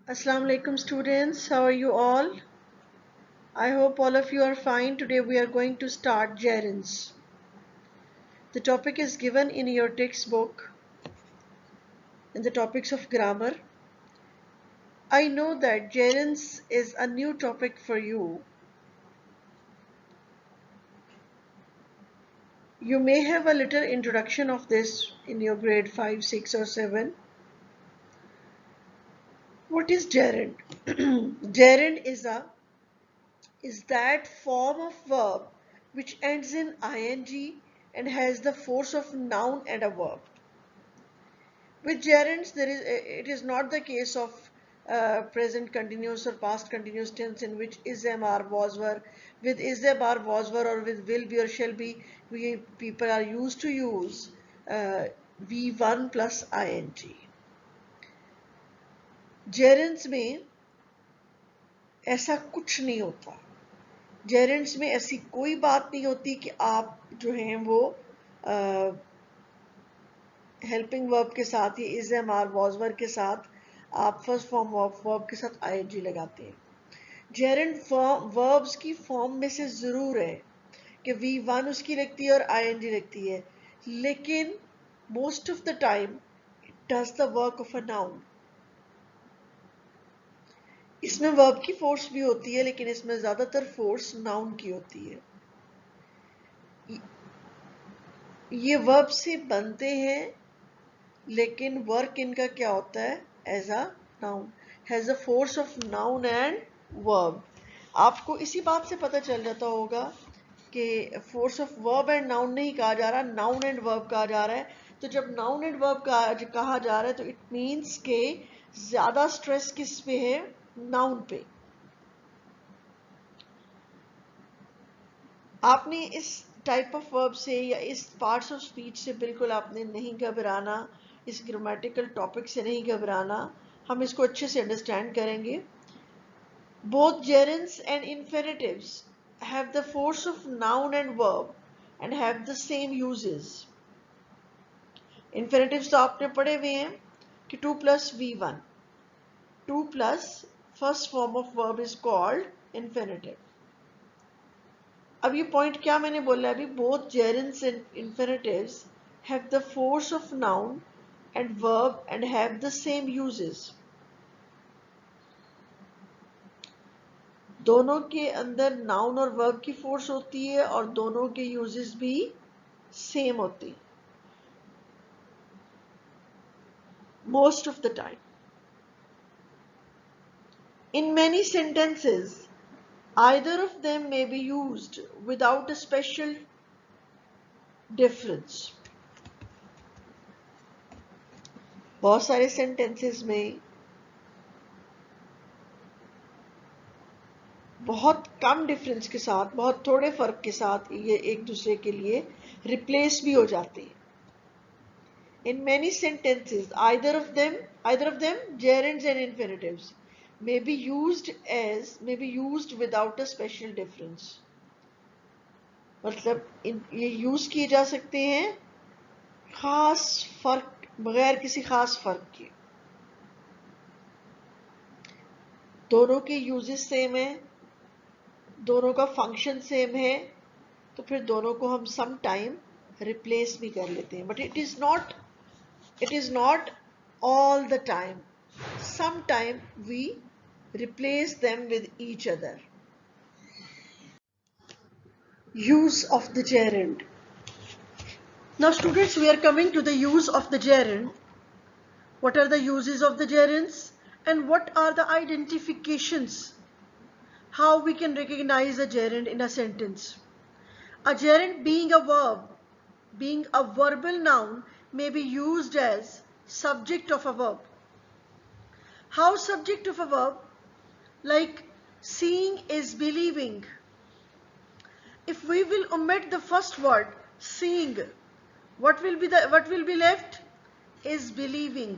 Assalamu alaikum students, how are you all? I hope all of you are fine. Today we are going to start gerunds. The topic is given in your textbook in the topics of grammar. I know that gerunds is a new topic for you. You may have a little introduction of this in your grade 5, 6 or 7. What is gerund? Gerund is that form of verb which ends in ing and has the force of noun and a verb. With gerunds, it is not the case of present continuous or past continuous tense in which is, am, are, was, were. With is, am, are, was, were, or with will be or shall be, people are used to use V1 plus ing. Gerunds में ऐसा कुछ नहीं होता. Gerunds में ऐसी कोई बात नहीं होती कि आप जो हैं वो हेल्पिंग वर्ब के साथ या इज, एम, आर, वॉज, वर के साथ आप फर्स्ट फॉर्म ऑफ वर्ब के साथ आईएनजी लगाते हैं. जेरेंड वर्ब्स की फॉर्म में से जरूर है कि V1 उसकी लगती है और आईएनजी लगती है, लेकिन most of the time it does the work of a noun. इसमें वर्ब की फोर्स भी होती है, लेकिन इसमें ज्यादातर फोर्स नाउन की होती है. ये वर्ब से बनते हैं, लेकिन वर्क इनका क्या होता है? As a noun, has a force of noun and verb. आपको इसी बात से पता चल जाता होगा कि force of verb and noun नहीं कहा जा रहा, नाउन एंड वर्ब कहा जा रहा है. तो जब नाउन एंड वर्ब कहा जा रहा है तो इट मीन्स के ज्यादा स्ट्रेस किस पे है? नाउन पे. आपने इस टाइप ऑफ वर्ब से या इस पार्ट्स ऑफ स्पीच से बिल्कुल आपने नहीं घबराना, इस ग्रामेटिकल टॉपिक से नहीं घबराना. हम इसको अच्छे से अंडरस्टैंड करेंगे. Both gerunds and infinitives have the force of noun and verb and have the same usages. Infinitives तो आपने पढ़े हुए हैं कि 2 plus V1, 2 plus first form of verb is called infinitive. अब ये पॉइंट क्या मैंने बोला अभी? Both gerunds and infinitives have the force of noun and verb and have the same usages. दोनों के अंदर नाउन और वर्ब की फोर्स होती है और दोनों के यूजेस भी सेम होते हैं most of the time. In many sentences either of them may be used without a special difference. बहुत सारे सेंटेंसेस में बहुत कम डिफरेंस के साथ, बहुत थोड़े फर्क के साथ ये एक दूसरे के लिए रिप्लेस भी हो जाते हैं. In many sentences, either of them, gerunds and infinitives, may be used without a special difference. मतलब ये यूज किए जा सकते हैं खास फर्क, बगैर किसी खास फर्क के. दोनों के यूजेस सेम है, दोनों का फंक्शन सेम है, तो फिर दोनों को हम सम टाइम रिप्लेस भी कर लेते हैं. But it is not all the time. Some time we replace them with each other. Use of the gerund. Now students, we are coming to the use of the gerund. What are the uses of the gerunds and what are the identifications? How we can recognize a gerund in a sentence. A gerund being a verb, being a verbal noun, may be used as subject of a verb. How subject of a verb? Like seeing is believing. If we will omit the first word seeing, what will be left? Is believing.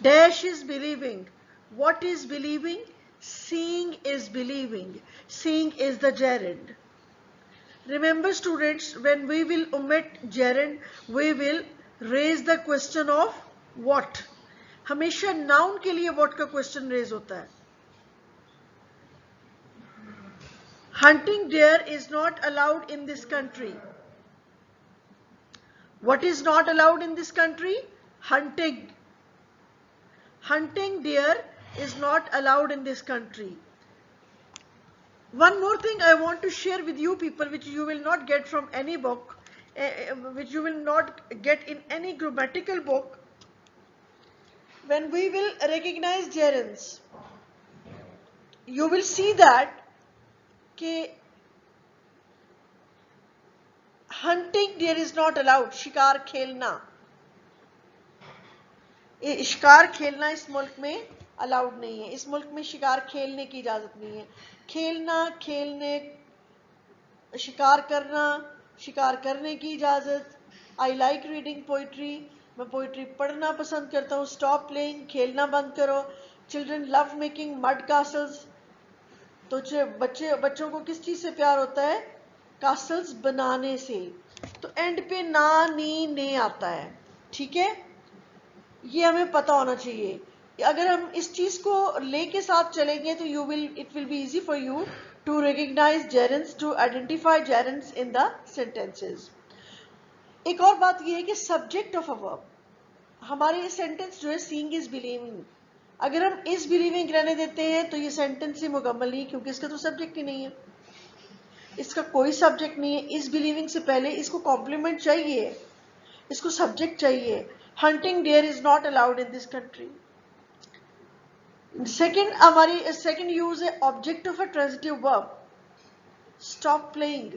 Dash is believing. What is believing? Seeing is believing. Seeing is the gerund. Remember students, when we will omit gerund, we will raise the question of what. हमेशा noun के लिए what का question raise होता है. Hunting deer is not allowed in this country. What is not allowed in this country? Hunting. Hunting deer is not allowed in this country. One more thing I want to share with you people, which you will not get from any book, which you will not get in any grammatical book. When we will recognize gerunds, you will see that कि hunting deer is not allowed. शिकार खेलना, शिकार खेलना इस मुल्क में allowed नहीं है. इस मुल्क में शिकार खेलने की इजाजत नहीं है. खेलना, खेलने, शिकार करना, शिकार करने की इजाजत. I like reading poetry. मैं पोइट्री पढ़ना पसंद करता हूँ. Stop playing. खेलना बंद करो. Children love making mud castles. तो बच्चों को किस चीज से प्यार होता है? कासल्स बनाने से. तो एंड पे ना, नी, ने आता है. ठीक है, ये हमें पता होना चाहिए. अगर हम इस चीज को लेके साथ चलेंगे तो it will be easy for you to recognize gerunds, to identify gerunds in the sentences. एक और बात ये है कि सब्जेक्ट ऑफ अ वर्ब, हमारे सेंटेंस जो है सीइंग इज बिलीविंग, अगर हम इज बिलीविंग रहने देते हैं तो ये सेंटेंस ही मुकम्मल नहीं, क्योंकि इसका तो सब्जेक्ट ही नहीं है. इसका कोई सब्जेक्ट नहीं है. इस बिलीविंग से पहले इसको कॉम्प्लीमेंट चाहिए, इसको सब्जेक्ट चाहिए. Hunting deer is not allowed in this country. हमारी सेकंड यूज है object of a transitive verb. Stop playing.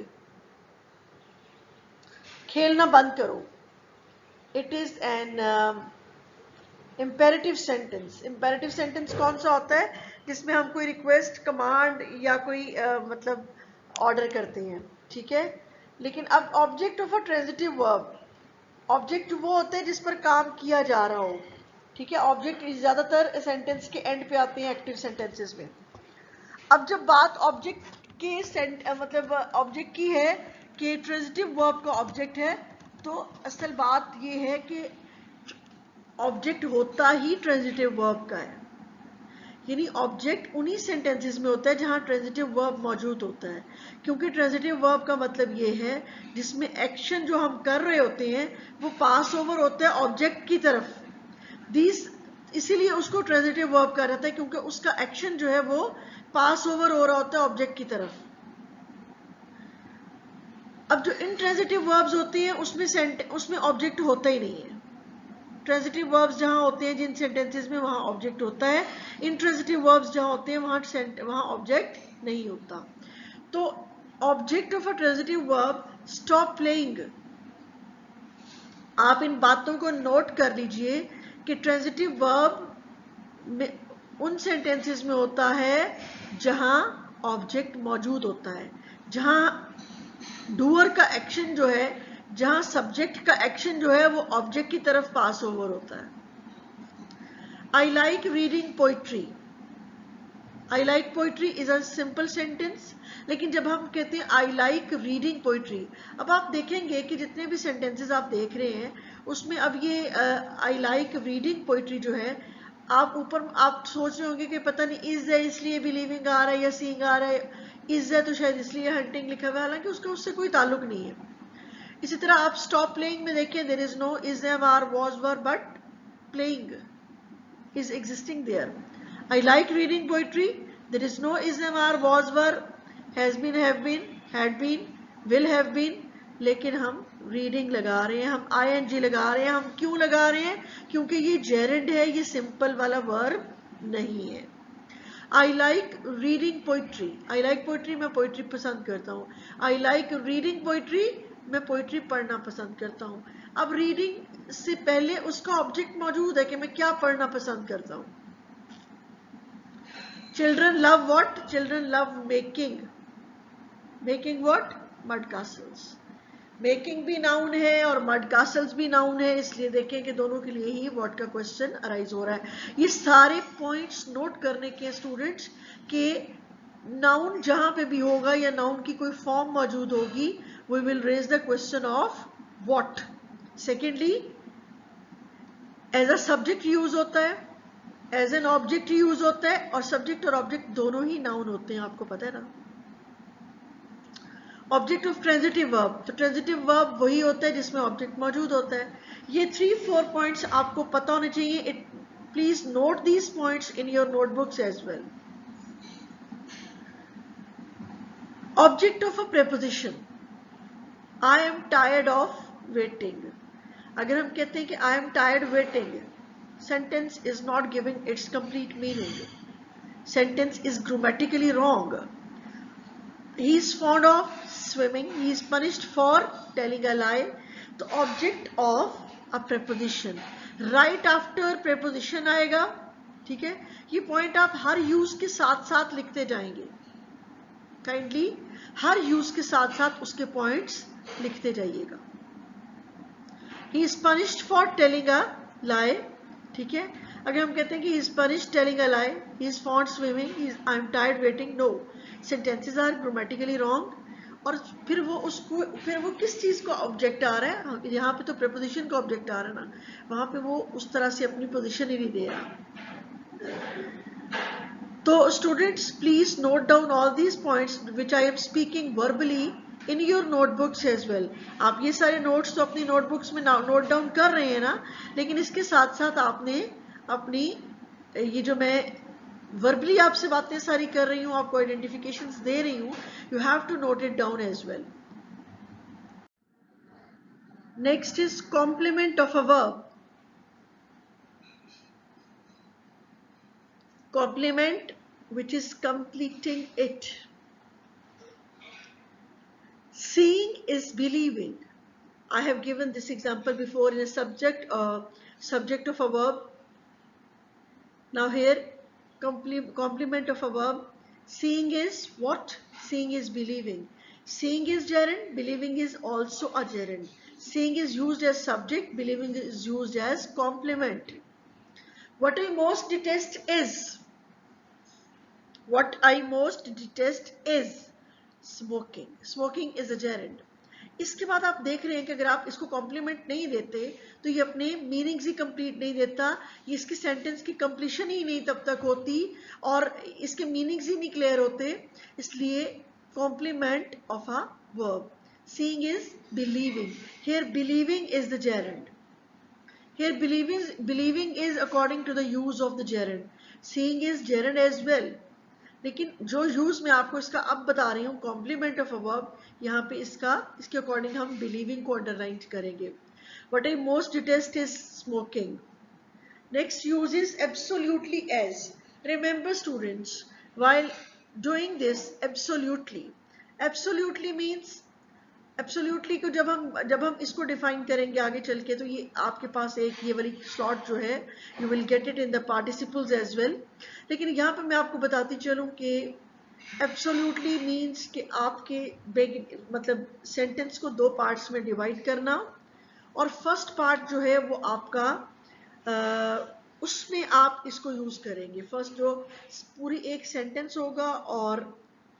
खेलना बंद करो. It is an imperative sentence. Imperative sentence कौन सा होता है? जिसमें हम कोई रिक्वेस्ट, कमांड या कोई मतलब ऑर्डर करते हैं. ठीक है, लेकिन अब object of a transitive verb, object वो होते हैं जिस पर काम किया जा रहा हो. ठीक है, ऑब्जेक्ट ज्यादातर सेंटेंस के एंड पे आते हैं एक्टिव सेंटेंसेस में. अब जब बात ऑब्जेक्ट के मतलब ऑब्जेक्ट की है कि ट्रांजिटिव वर्ब का ऑब्जेक्ट है, तो असल बात ये है कि ऑब्जेक्ट होता ही ट्रांजिटिव वर्ब का है. यानी ऑब्जेक्ट उन्हीं सेंटेंसेस में होता है जहां ट्रांजिटिव वर्ब मौजूद होता है, क्योंकि ट्रांजिटिव वर्ब का मतलब ये है जिसमें एक्शन जो हम कर रहे होते हैं वो पास ओवर होता है ऑब्जेक्ट की तरफ. इसीलिए उसको ट्रांजिटिव वर्ब कहा जाता है, क्योंकि उसका एक्शन जो है वो पास ओवर हो रहा होता है ऑब्जेक्ट की तरफ. अब जो इंट्रांजिटिव वर्ब्स होती हैं उसमें ऑब्जेक्ट होता ही नहीं है. ट्रांजिटिव वर्ब्स जहां होते हैं जिन सेंटेंसेस में, वहां ऑब्जेक्ट होता है. इंट्रांजिटिव वर्ब्स जहां होते हैं वहां ऑब्जेक्ट नहीं होता. तो object of a transitive verb stop playing. आप इन बातों को नोट कर लीजिए कि ट्रांजिटिव वर्ब उन सेंटेंसेस में होता है जहां ऑब्जेक्ट मौजूद होता है, जहां डूअर का एक्शन जो है, जहां सब्जेक्ट का एक्शन जो है वो ऑब्जेक्ट की तरफ पास ओवर होता है. I like reading poetry. I like poetry is a simple sentence, लेकिन जब हम कहते हैं आई लाइक रीडिंग पोइट्री, अब आप देखेंगे कि जितने भी सेंटेंसेस आप देख रहे हैं उसमें अब ये आई लाइक रीडिंग पोइट्री जो है, आप सोच रहे होंगे कि पता नहीं इज है इसलिए बिलीविंग आ रहा है या सीइंग आ रहा है. इज है तो शायद इसलिए हंटिंग लिखा हुआ है, हालांकि उसका उससे कोई ताल्लुक नहीं है. इसी तरह आप स्टॉप प्लेइंग में देखें, there is no is am are was were, but playing is existing there. I like reading poetry. There is no is am are was were, has been, have been, had been, will have been. लेकिन हम reading लगा रहे हैं, हम ing लगा रहे हैं. हम क्यों लगा रहे हैं? क्योंकि ये जेरेंड है, ये सिंपल वाला वर्ब नहीं है. I like reading poetry. I like poetry, मैं पोइट्री पसंद करता हूँ. आई लाइक रीडिंग पोइट्री, मैं पोइट्री पढ़ना पसंद करता हूँ. अब रीडिंग से पहले उसका ऑब्जेक्ट मौजूद है कि मैं क्या पढ़ना पसंद करता हूँ. Children love what? Children love making. Making what? Mud castles. Making भी नाउन है और मड कासल्स भी नाउन है, इसलिए देखें कि दोनों के लिए ही व्हाट का क्वेश्चन अराइज हो रहा है. ये सारे पॉइंट्स नोट करने के स्टूडेंट्स के नाउन जहां पे भी होगा या नाउन की कोई फॉर्म मौजूद होगी, we will raise the question of what. Secondly, as a subject use होता है, एज एन ऑब्जेक्ट यूज होता है, और सब्जेक्ट और ऑब्जेक्ट दोनों ही नाउन होते हैं, आपको पता है ना। ऑब्जेक्ट ऑफ ट्रांजिटिव वर्ब, तो ट्रांजिटिव वर्ब वही होता है जिसमें ऑब्जेक्ट मौजूद होता है। ये 3-4 पॉइंट्स आपको पता होने चाहिए। It please note these points in your notebooks as well. Object of a preposition, I am tired of waiting. अगर हम कहते हैं कि I am tired waiting, sentence is not giving its complete meaning, sentence is grammatically wrong. He is fond of swimming, he is punished for telling a lie. तो object of a preposition, right after preposition आएगा, ठीक है। ये point आप हर use के साथ साथ लिखते जाएंगे, काइंडली हर यूज के साथ साथ उसके पॉइंट्स लिखते जाइएगा। He is punished for telling a lie, ठीक है। अगर हम कहते हैं कि he is punished telling a lie, he is fond swimming, I am tired waiting, no, sentences are grammatically wrong। और फिर वो किस चीज का ऑब्जेक्ट आ रहा है, यहाँ पे तो प्रेपोजिशन का ऑब्जेक्ट आ रहा है ना, वहां पे वो उस तरह से अपनी पोजीशन ही नहीं दे रहा। तो students please note down all these points which I am speaking verbally in your notebooks as well. आप ये सारे नोट्स तो अपनी नोटबुक्स में नोट डाउन कर रहे हैं ना, लेकिन इसके साथ साथ आपने अपनी ये जो मैं वर्बली आपसे बातें सारी कर रही हूँ, आपको आइडेंटिफिकेशंस दे रही हूँ, you have to note it down as well. Next is complement of a verb. Complement which is completing it. Seeing is believing. I have given this example before in a subject of a verb. Now here complement of a verb. Seeing is what? Seeing is believing. Seeing is gerund, believing is also a gerund. Seeing is used as subject, believing is used as complement. What I most detest is, what I most detest is smoking. Smoking is a gerund. इसके बाद आप देख रहे हैं कि अगर आप इसको कॉम्प्लीमेंट नहीं देते तो ये अपने मीनिंग्स ही कंप्लीट नहीं देता, ये इसकी सेंटेंस की कंप्लीशन ही नहीं तब तक होती और इसके मीनिंग्स ही नहीं क्लियर होते। इसलिए complement of a verb. Seeing is believing. Here believing is the gerund. Here believing is according to the use of the gerund. Seeing is gerund as well. लेकिन जो यूज मैं आपको इसका अब बता रही हूँ कॉम्प्लीमेंट ऑफ अ वर्ब, यहाँ पे इसके अकॉर्डिंग हम बिलीविंग को अंडरलाइन करेंगे। What I most detest is smoking. Next use is absolutely as. Remember students, while doing this absolutely means, absolutely को जब हम इसको डिफाइन करेंगे आगे चल के, तो ये आपके पास एक ये वाली स्लॉट जो है, you will get it in the participles as well. लेकिन यहाँ पे मैं आपको बताती चलूँ कि एब्सोल्युटली मीन्स कि आपके मतलब सेंटेंस को दो पार्ट्स में डिवाइड करना, और फर्स्ट पार्ट जो है वो आपका उसमें आप इसको यूज करेंगे। फर्स्ट जो पूरी एक सेंटेंस होगा और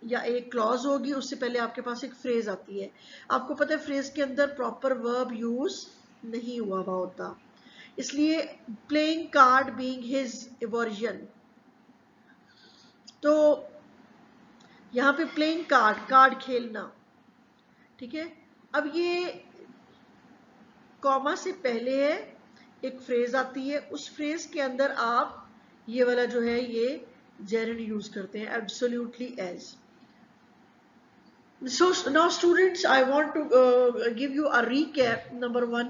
या एक क्लॉज होगी, उससे पहले आपके पास एक फ्रेज आती है। आपको पता है फ्रेज के अंदर प्रॉपर वर्ब यूज नहीं हुआ होता, इसलिए playing card being his version, तो यहां पे प्लेइंग कार्ड खेलना, ठीक है। अब ये कॉमा से पहले है एक फ्रेज आती है, उस फ्रेज के अंदर आप ये वाला जो है ये जेरंड यूज करते हैं, absolutely as. So now students, I want to give you a recap. Number one,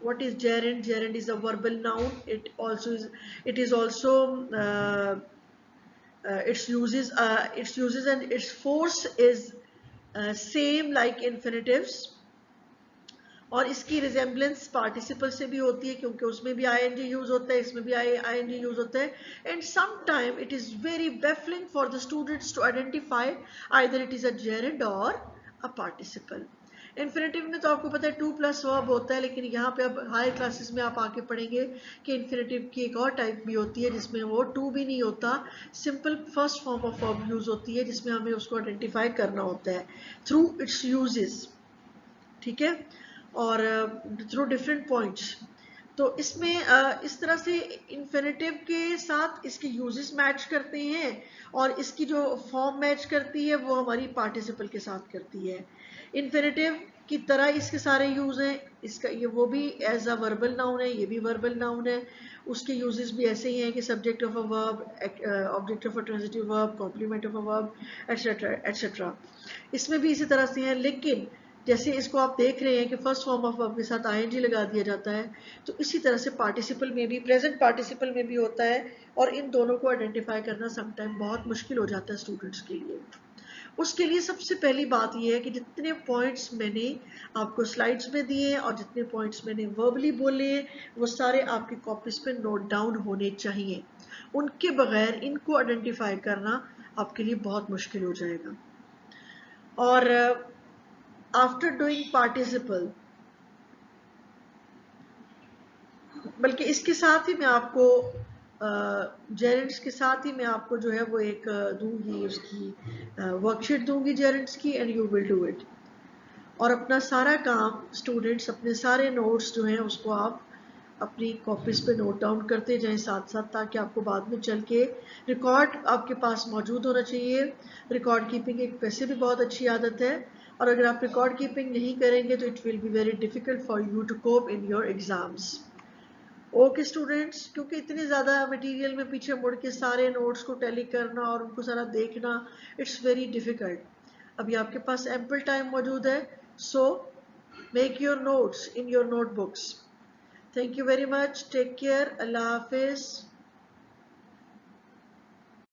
what is gerund? Gerund is a verbal noun. It is also its uses and its force is same like infinitives, और इसकी resemblance participle से भी होती है क्योंकि उसमें भी ing use होता है, इसमें भी ing यूज होता है। And some time it is very baffling for the students to identify either it is a gerund or a participle. Infinitive में तो आपको पता है 2+ वर्ब होता है, लेकिन यहाँ पे अब हायर क्लासेस में आप आके पढ़ेंगे कि इन्फिनेटिव की एक और टाइप भी होती है जिसमें वो 2 भी नहीं होता, simple first form of verb use होती है जिसमें हमें उसको आइडेंटिफाई करना होता है थ्रू इट्स यूजेस, ठीक है, और थ्रू डिफरेंट पॉइंट्स। तो इसमें इस तरह से इन्फिनेटिव के साथ इसके यूजेस मैच करते हैं और इसकी जो फॉर्म मैच करती है वो हमारी पार्टिसिपल के साथ करती है। इन्फिनेटिव की तरह इसके सारे यूज हैं, इसका ये वो भी एज अ वर्बल नाउन है, ये भी वर्बल नाउन है। उसके यूजेस भी ऐसे ही हैं कि subject of a verb, object of a transitive verb, complement of a verb, etcetera etcetera. इसमें भी इसी तरह से है, लेकिन जैसे इसको आप देख रहे हैं कि फर्स्ट फॉर्म ऑफ वर्ब के साथ आईएनजी लगा दिया जाता है, तो इसी तरह से पार्टिसिपल में भी, प्रेजेंट पार्टिसिपल में भी होता है, और इन दोनों को आइडेंटिफाई करना समटाइम बहुत मुश्किल हो जाता है स्टूडेंट्स के लिए। उसके लिए सबसे पहली बात यह है कि जितने पॉइंट्स मैंने आपको स्लाइड्स में दिए और जितने पॉइंट्स मैंने वर्बली बोले वो सारे आपकी कॉपीज पे नोट डाउन होने चाहिए। उनके बगैर इनको आइडेंटिफाई करना आपके लिए बहुत मुश्किल हो जाएगा। और आफ्टर डूइंग पार्टिसिपल, बल्कि इसके साथ ही मैं आपको जेरेंट्स के साथ ही मैं आपको जो है वो एक दूंगी, उसकी वर्कशीट दूंगी जेरेंट्स की, and you will do it. और अपना सारा काम स्टूडेंट्स, अपने सारे नोट्स जो हैं उसको आप अपनी कॉपीज पे नोट डाउन करते जाएं साथ साथ, ताकि आपको बाद में चल के रिकॉर्ड आपके पास मौजूद होना चाहिए। रिकॉर्ड कीपिंग एक वैसे भी बहुत अच्छी आदत है, और अगर आप रिकॉर्ड कीपिंग नहीं करेंगे तो it will be very difficult for you to cope in your exams. Okay students, क्योंकि इतनी ज़्यादा मटेरियल में पीछे मुड़ के सारे नोट्स को टैली करना और उनको सारा देखना, इट्स वेरी डिफ़िकल्ट। अभी आपके पास एम्पल टाइम मौजूद है, so make your notes in your notebooks. Thank you very much, take care, अल्लाह हाफिज़।